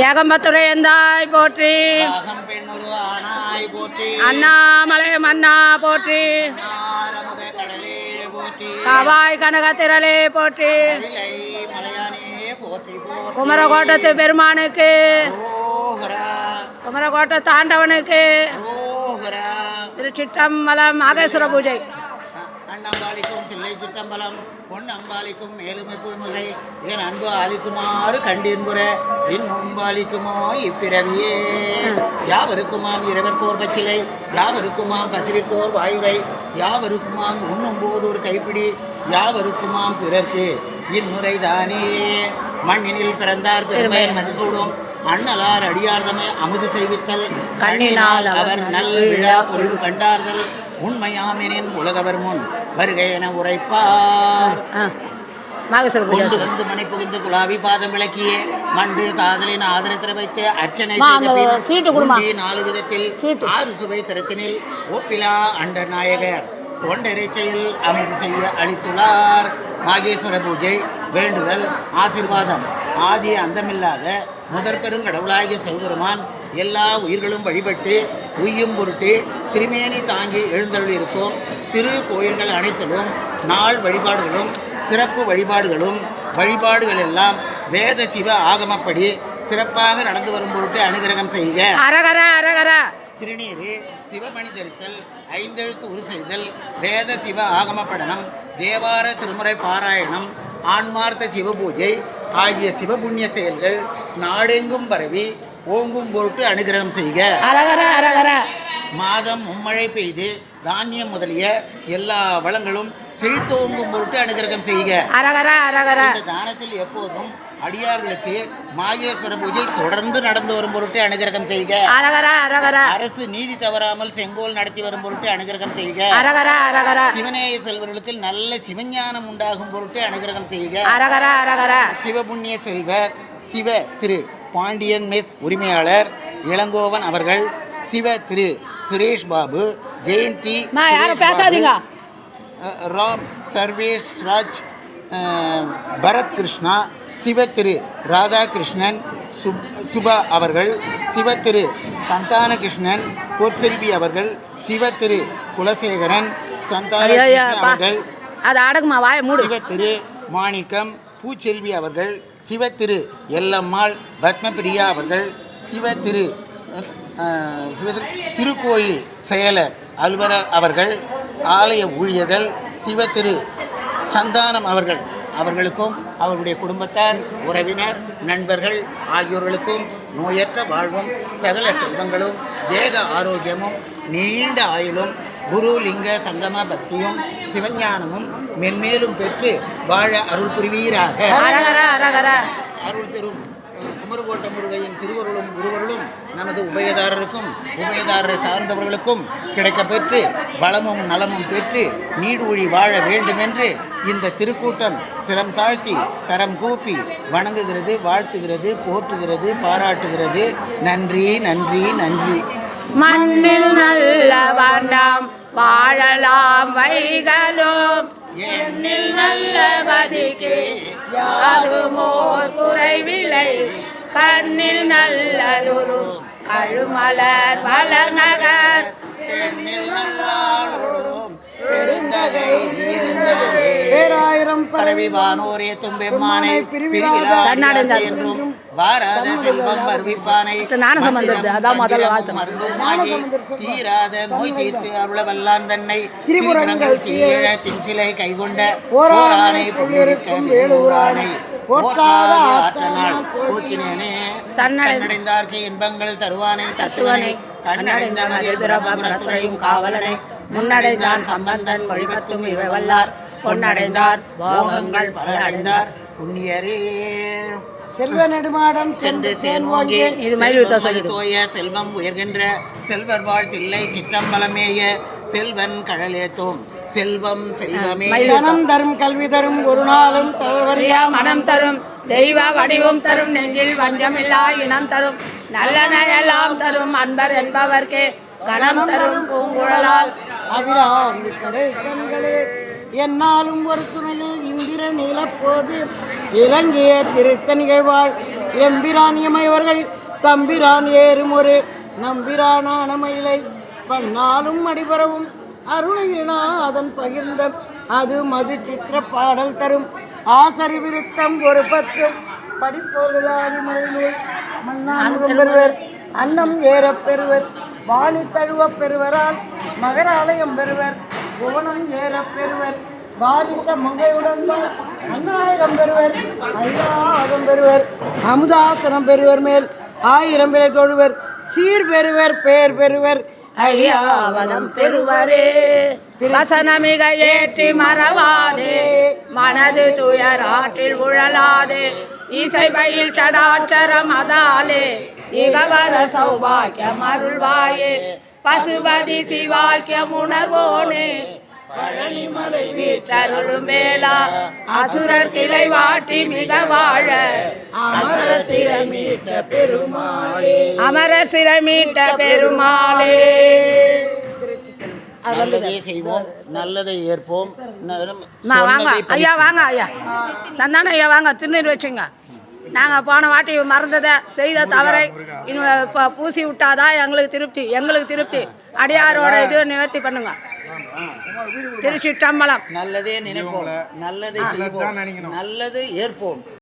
ஏகம்பத்துரை எந்தாய் போற்றி, அண்ணாமலை மன்னா போற்றி, காவாய் கனகத்திரளே போற்றி, குமரகோட்டத்து பெருமானுக்கு, குமரகோட்டத்து ஆண்டவனுக்கு திருச்சிற்றம்பலம் மாகேஸ்வர பூஜை. அண்ணம்பாலிக்கும் தில்லை சிற்றம்பலம் பொன்னம்பாலிக்கும் மேலுமை பூமுகை என் அன்பு ஆலிக்குமாறு கண்டின்புற இன்னொம்பாலிக்குமோ இப்பிறவியே. யாவருக்குமாம் இரவர்கோர் பச்சிலை, யாவருக்குமாம் பசிரிக்கோர் வாயுரை, யாவருக்குமாம் உண்ணும் போது ஒரு கைப்பிடி, யாவருக்குமாம் பிறர்க்கு இம்முறைதானே. மண்ணினில் பிறந்தார் பெருமையன் மதிசூடும் அண்ணலார் அடியார்தமை அமுது செய்வித்தல், கண்ணினால் அவர் நல் விழா பொழிவு கண்டார்கள், உண்மையாமெனின் உலகவர் முன் வருகை என உரைப்பார். கொண்டு வந்து மனை புகுந்து குலாவி பாதம் விளக்கியே மண்டு காதலின் ஆதரத்திர வைத்து அர்ச்சனை செய்த 4 விதத்தில் 6 சுவை திறத்தினில் ஒப்பிலா அண்டர் நாயகர் தொண்டரைச்சையில் அமுது செய்ய அளித்துள்ளார். மாகேஸ்வர பூஜை வேண்டுதல் ஆசீர்வாதம். ஆதி அந்தமில்லாத முதற்பெருங்கடவுளாகிய சிவபெருமான் எல்லா உயிர்களும் வழிபட்டு உய்யும் பொருட்டு திருமேனி தாங்கி எழுந்தருள் இருக்கும் திரு கோயில்கள் அனைத்திலும் நாள் வழிபாடுகளும் சிறப்பு வழிபாடுகள் எல்லாம் வேத சிவ ஆகமப்படி சிறப்பாக நடந்து வரும் பொருட்டு அனுகிரகம் செய்க. திருநீரு சிவமணி தரித்தல், 5 எழுத்து உரு செய்தல், வேத சிவ ஆகம படனம், தேவார திருமுறை பாராயணம், ஆன்மார்த்த சிவபூஜை ஆகிய சிவபுண்ணிய செயல்கள் நாடெங்கும் பரவி ஓங்கும் பொருட்டு அனுகிரகம் செய்க. மாதம் மும்மழை பெய்து தானியம் முதலிய எல்லா வளங்களும் செழித்தோங்கும் பொருட்டு அனுகிரகம் செய்க. இந்த தானத்தில் எப்போதும் அடியார்களுக்கு மாகேஸ்வர பூஜை தொடர்ந்து நடந்து வரும் பொருட்டு அனுகிரகம் செய்க. அரசு நீதி தவறாமல் செங்கோல் நடத்தி வரும் பொருட்டு அனுகிரகம் செய்க. சிவநேய செல்வர்களுக்கு நல்ல சிவஞானம் உண்டாகும் பொருட்டு அனுகிரகம் செய்க. சிவபுண்ணிய செல்வர் சிவ திரு பாண்டியன் மெஸ் உரிமையாளர் இளங்கோவன் அவர்கள், சிவ திரு சுரேஷ் பாபு, ஜெயந்தி, ராம் சர்வேஷ் ராஜ், பரத் கிருஷ்ணா, சிவ திரு ராதாகிருஷ்ணன் சுபா அவர்கள், சிவ திரு சந்தான கிருஷ்ணன் பொற்செல்வி அவர்கள், சிவ திரு குலசேகரன் சந்தான அவர்கள், சிவ திரு மாணிக்கம் பூச்செல்வி அவர்கள், சிவ திரு எல்லம்மாள் பத்மபிரியா அவர்கள், சிவ திரு திருக்கோயில் செயலர் அல்வரர் அவர்கள், ஆலய ஊழியர்கள், சிவ திரு சந்தானம் அவர்களுக்கும் அவர்களுடைய குடும்பத்தார், உறவினர், நண்பர்கள் ஆகியோர்களுக்கும் நோயற்ற வாழ்வும் சகல செல்வங்களும் தேக ஆரோக்கியமும் நீண்ட ஆயுளும் குரு லிங்க சங்கம பக்தியும் சிவஞானமும் மென்மேலும் பெற்று வாழ அருள் புரிவீராக. அருள் தரும் குமரகோட்ட முருகையின் திருவருளும் குருவருளும் நமது உபயதாரருக்கும் உபயதாரரை சார்ந்தவர்களுக்கும் கிடைக்கப்பெற்று வளமும் நலமும் பெற்று நீடூழி வாழ வேண்டுமென்று இந்த திருக்கூட்டம் சிரம் தாழ்த்தி கரம் கூப்பி வணங்குகிறது, வாழ்த்துகிறது, போற்றுகிறது, பாராட்டுகிறது. நன்றி நன்றி நன்றி. மண்ணில் நல்ல வண்ணம் வாழலாம் வைகளும், எண்ணில் நல்ல கதிக்கு யாதுமோர் குறைவில்லை, கண்ணில் நல்லதுரு கழுமலர் வளநகர், எண்ணில் நல்லாளோடும் பெருந்தகை பேராயிரம் பரவி வானோரே தும்பெம்மானை பிரிவிலா என்றும் வாராத செல்வம் வருவிப்பானை மருந்துமாகி தீராத நோய் தீர்த்து அருளவல்லான் தன்னை திரிபுரங்கள் தீழ தின்சிலை கைகொண்ட ஓரானை புள்ளிருக்கும் வேலூரானை ஆற்றனால் போக்கினேனே. தன்னடைந்தார்க்கு இன்பங்கள் தருவானை தத்துவனை, கண்ணடைந்த மதில் பிரபுரத்துறையும் காவலனை, முன்னடைந்தான் சம்பந்தன் வழிபத்தும் இவை வல்லார், பொன்னடைந்தார் போகங்கள் பல அடைந்தார் புண்ணியரே. செல்வ நெடுமாடம் சென்று சேன்வோங்கி தோய செல்வம் உயர்கின்ற செல்வர் வாழ்த்தில்லை சிற்றம்பலமேய செல்வன் கடலேத்தோம் செல்வம் செல்வமே. மனம் தரும் கல்வி தரும் ஒரு நாளும் தவறியா மனம் தரும் தெய்வ வடிவம் தரும் நெஞ்சில் வஞ்சமில்லா இனம் தரும் நல்லன எல்லாம் தரும் அன்பர் என்பவர்க்கே கணம் தரும் பூங்குழலால் அபிராமி கடை கண்களே. என்னாலும் ஒரு துணையில் இந்திர நீலப்போது இலங்கைய திருத்த நிகழ்வாள் எம்பிரான் இமையவர்கள் தம்பிரான் ஏறும் ஒரு நம்பிரானான மயிலை பன்னாலும் அடிபரவும் அருணகிரிநாதன் பகிர்ந்த அது மது சித்திர பாடல் தரும் ஆசரி விருத்தம் ஒரு பத்தும் படிப்போர்களாதி மொழிநூல் மன்னாமுகம் பெறுவர் அன்னம் ஏறப் பெறுவர் வாணி தழுவப் பெறுவரால் மகராலயம் பெறுவர் புவனம் ஏறப் பெறுவர் பாலிச மங்கையுடன் அன்னாயிரம் பெறுவர் ஐயாயிரம் பெறுவர் அமுதாசனம் பெறுவர் மேல் 1000 பேரை தொழுவர் சீர் பெறுவர் பேர் பெறுவர் ஐயாவதம் பெறுவரே வசனமிக ஏற்றி மறவாதே மனது துயர் ஆற்றில் உழலாதே இசைவையில் சடாச்சரம் அதாலே இகவர சௌபாக்கியம் அருள்வாயே பசுபதி சிவாக்கியம் உணர்வோனே பழனிமலை வீற்றருளும் வேளா அசுரர் கிளை வாட்டி மிக வாழ அமரர் சிரமீட்ட பெருமாளே அமரர் சிரமீட்ட பெருமாளே. நல்லதை செய்வோம், நல்லதை ஏற்போம். வாங்க ஐயா, வாங்க ஐயா, சந்தான ஐயா வாங்க, திருநீர் வச்சுங்க. நாங்கள் போன வாட்டி மறந்ததை செய்த தவறை இப்போ பூசி விட்டாதான் எங்களுக்கு திருப்தி. அடியாரோட இது நிவர்த்தி பண்ணுங்க. திருச்சிற்றம்பலம். நல்லதே நினைப்போம், நல்லதை செய்வோம், நல்லதை ஏற்போம்.